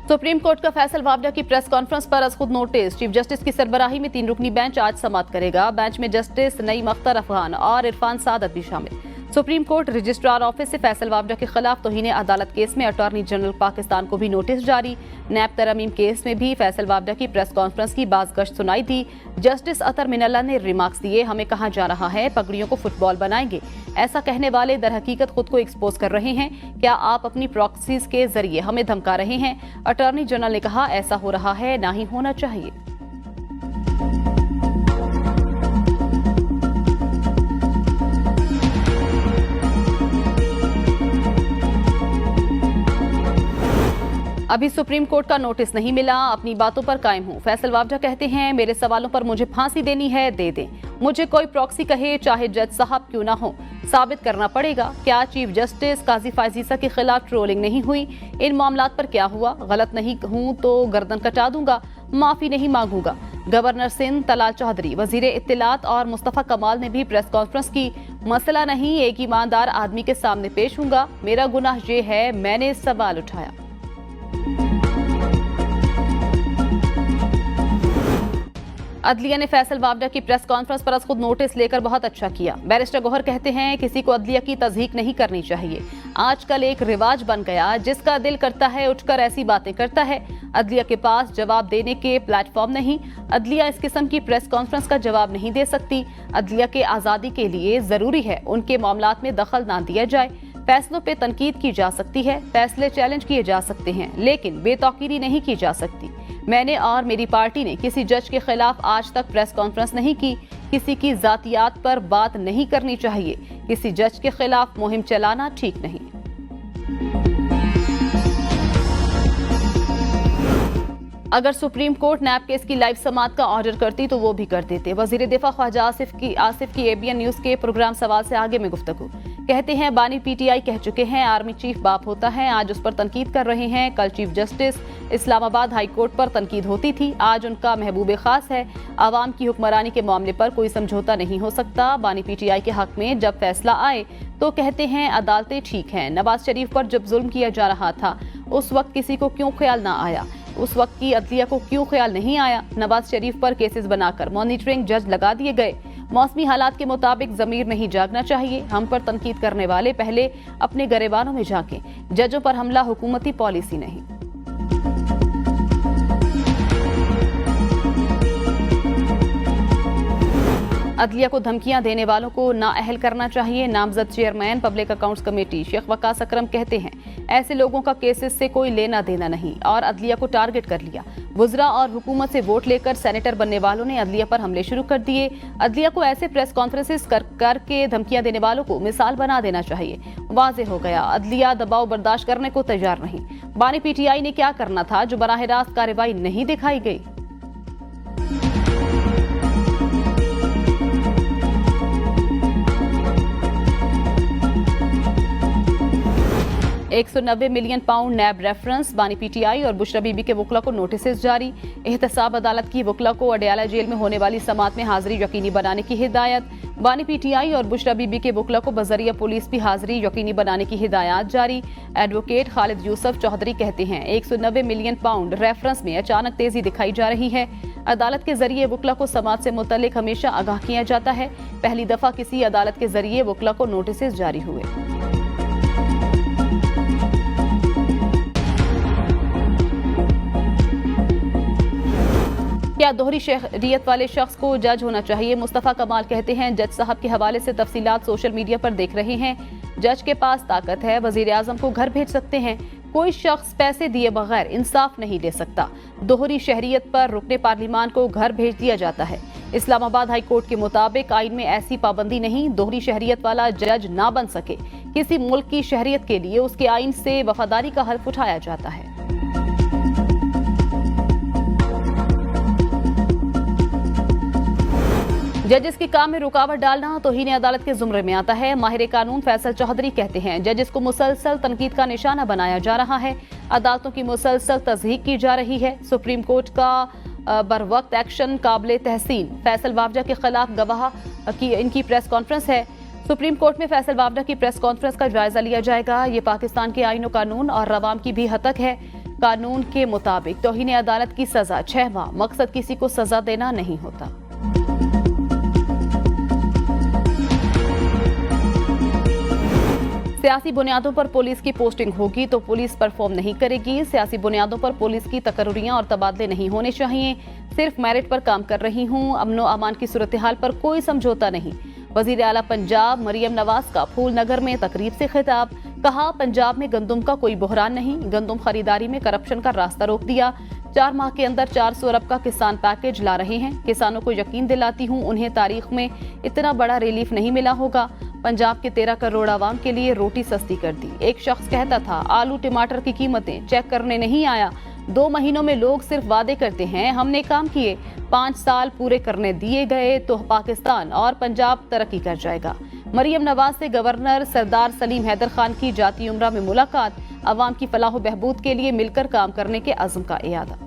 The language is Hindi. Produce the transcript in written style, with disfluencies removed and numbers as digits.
सुप्रीम कोर्ट का फैसल वावडा की प्रेस कॉन्फ्रेंस पर अज खुद नोटिस। चीफ जस्टिस की सरबराही में 3 रुकनी बेंच आज समाअत करेगा। बेंच में जस्टिस नईम अख्तर अफगान और इरफान सादत भी शामिल। सुप्रीम कोर्ट रजिस्ट्रार ऑफिस से फैसल वावडा के खिलाफ तौहीन अदालत केस में अटॉर्नी जनरल पाकिस्तान को भी नोटिस जारी। नैब तरमीम केस में भी फैसल वावडा की प्रेस कॉन्फ्रेंस की बाज़गश्त सुनाई थी। जस्टिस अतर मिनल्ला ने रिमार्क्स दिए, हमें कहा जा रहा है पगड़ियों को फुटबॉल बनाएंगे। ऐसा कहने वाले दर हकीकत खुद को एक्सपोज कर रहे हैं। क्या आप अपनी प्रॉक्सीज के जरिए हमें धमका रहे हैं? अटॉर्नी जनरल ने कहा, ऐसा हो रहा है, ना ही होना चाहिए। अभी सुप्रीम कोर्ट का नोटिस नहीं मिला, अपनी बातों पर कायम हूं। फैसल वावडा कहते हैं, मेरे सवालों पर मुझे फांसी देनी है, दे दें। मुझे कोई प्रॉक्सी कहे, चाहे जज साहब क्यों ना हो, साबित करना पड़ेगा। क्या चीफ जस्टिस काजी फायजीसा के खिलाफ ट्रोलिंग नहीं हुई? इन मामलात पर क्या हुआ? गलत नहीं हूं तो गर्दन कटा दूंगा, माफी नहीं मांगूंगा। गवर्नर सिंध तलाल चौधरी, वजीर इत्तलात और मुस्तफा कमाल ने भी प्रेस कॉन्फ्रेंस की। मसला नहीं, एक ईमानदार आदमी के सामने पेश हूंगा। मेरा गुनाह ये है, मैंने सवाल उठाया। अदलिया ने फैसल वावडा की प्रेस कॉन्फ्रेंस पर खुद नोटिस लेकर बहुत अच्छा किया। बैरिस्टर गौहर कहते हैं, किसी को अदलिया की तज़हीक नहीं करनी चाहिए। आजकल एक रिवाज बन गया, जिसका दिल करता है उठकर ऐसी बातें करता है। अदलिया के पास जवाब देने के प्लेटफॉर्म नहीं। अदलिया इस किस्म की प्रेस कॉन्फ्रेंस का जवाब नहीं दे सकती। अदलिया के आज़ादी के लिए जरूरी है उनके मामलात में दखल ना दिया जाए। फैसलों पे तनकीद की जा सकती है, फैसले चैलेंज किए जा सकते हैं, लेकिन बेतौकीरी नहीं की जा सकती। मैंने और मेरी पार्टी ने किसी जज के खिलाफ आज तक प्रेस कॉन्फ्रेंस नहीं की। किसी की जातियात पर बात नहीं करनी चाहिए। किसी जज के खिलाफ मुहिम चलाना ठीक नहीं। अगर सुप्रीम कोर्ट नैब केस की लाइव समाअत का ऑर्डर करती तो वो भी कर देते। वजीर दिफा ख्वाजा आसिफ की एबीएन न्यूज के प्रोग्राम सवाल से आगे में गुफ्तगू। कहते हैं, बानी पीटीआई कह चुके हैं आर्मी चीफ बाप होता है, आज उस पर तनकीद कर रहे हैं। कल chief justice Islamabad high court पर तनकीद होती थी, आज उनका महबूब खास है। आवाम की हुक्मरानी के मामले पर कोई समझौता नहीं हो सकता। बानी पीटीआई के हक में जब फैसला आए तो कहते हैं अदालतें ठीक हैं। नवाज शरीफ पर जब जुल्म किया जा रहा था उस वक्त किसी को क्यों ख्याल ना आया? उस वक्त की अदलिया को क्यों ख्याल नहीं आया? नवाज शरीफ पर केसेस बनाकर मॉनिटरिंग जज लगा दिए गए। मौसमी हालात के मुताबिक जमीर नहीं जागना चाहिए। हम पर तनकीद करने वाले पहले अपने गरेबानों में झांकें। जजों पर हमला हुकूमती पॉलिसी नहीं। अदलिया को धमकियां देने वालों को नाअहल करना चाहिए। नामजद chairman public accounts committee Sheikh Waqas Akram कहते हैं, ऐसे लोगों का केसेस से कोई लेना देना नहीं और अदलिया को टारगेट कर लिया। वुज़रा और हुकूमत से वोट लेकर सेनेटर बनने वालों ने अदलिया पर हमले शुरू कर दिए। अदलिया को ऐसे प्रेस कॉन्फ्रेंसेस करके धमकियां देने वालों को मिसाल बना देना चाहिए। वाज़ेह हो गया, अदलिया दबाव बर्दाश्त करने को तैयार नहीं। बानी पीटीआई ने क्या करना था जो बराह रास्त कार्रवाई नहीं दिखाई गई? £190 मिलियन नैब रेफरेंस। बानी पीटीआई और बुशरा बीबी के वकला को नोटिस जारी। एहतसाब अदालत की वकला को अडयाला जेल में होने वाली समाअत में हाजिरी यकीनी बनाने की हिदायत। बानी पीटीआई और बुशरा बीबी के वकला को बजरिया पुलिस भी हाजिरी यकीनी बनाने की हिदायत जारी। एडवोकेट खालिद यूसुफ चौधरी कहते हैं, £190 मिलियन रेफरेंस में अचानक तेजी दिखाई जा रही है। अदालत के जरिए वकला को समाअत से मुतल्लिक हमेशा आगाह किया जाता है। पहली दफा किसी अदालत के जरिए वकला को नोटिस जारी हुए। क्या दोहरी शहरियत वाले शख्स को जज होना चाहिए? मुस्तफा कमाल कहते हैं, जज साहब के हवाले से तफसीलात सोशल मीडिया पर देख रहे हैं। जज के पास ताकत है, वजीर आजम को घर भेज सकते हैं। कोई शख्स पैसे दिए बगैर इंसाफ नहीं ले सकता। दोहरी शहरियत पर रुकने पार्लिमान को घर भेज दिया जाता है। इस्लामाबाद हाई कोर्ट के मुताबिक आइन में ऐसी पाबंदी नहीं, दोहरी शहरियत वाला जज ना बन सके। किसी मुल्क की शहरियत के लिए उसके आइन से वफादारी का हल्फ उठाया जाता है। जजेस के काम में रुकावट डालना तौहीन अदालत के जुमरे में आता है। माहिर कानून फैसल चौधरी कहते हैं, जजेस को मुसलसल तनकीद का निशाना बनाया जा रहा है। अदालतों की मुसलसल तज़हीक की जा रही है। सुप्रीम कोर्ट का बरवक्त एक्शन काबिल तहसीन। फैसल वावडा के खिलाफ गवाह की इनकी प्रेस कॉन्फ्रेंस है। सुप्रीम कोर्ट में फैसल वावडा की प्रेस कॉन्फ्रेंस का जायजा लिया जाएगा। ये पाकिस्तान के आईन कानून और रवाम की भी हतक है। कानून के मुताबिक तौहीन अदालत की सजा 6 माह, मकसद किसी को सजा देना नहीं होता। सियासी बुनियादों पर पुलिस की पोस्टिंग होगी तो पुलिस परफॉर्म नहीं करेगी। सियासी बुनियादों पर पुलिस की तकर्रियां और तबादले नहीं होने चाहिए। सिर्फ मेरिट पर काम कर रही हूं। अमनो अमान की सूरत हाल पर कोई समझौता नहीं। वजीर आला पंजाब मरियम नवाज का फूलनगर में तकरीब से खिताब। कहा, पंजाब में गंदम का कोई बहरान नहीं। गंदम खरीदारी में करप्शन का रास्ता रोक दिया। 4 माह के अंदर 400 अरब का किसान पैकेज ला रहे हैं। किसानों को यकीन दिलाती हूं, उन्हें तारीख में इतना बड़ा रिलीफ नहीं मिला होगा। पंजाब के 13 करोड़ आवाम के लिए रोटी सस्ती कर दी। एक शख्स कहता था, आलू टमाटर की कीमतें चेक करने नहीं आया। 2 महीनों में लोग सिर्फ वादे करते हैं। हमने काम किए, 5 साल पूरे करने दिए गए तो पाकिस्तान और पंजाब तरक्की कर जाएगा। मरियम नवाज से गवर्नर सरदार सलीम हैदर खान की जाती उम्रा में मुलाकात। अवाम की फलाह बहबूद के लिए मिलकर काम करने के अज़्म का इरादा।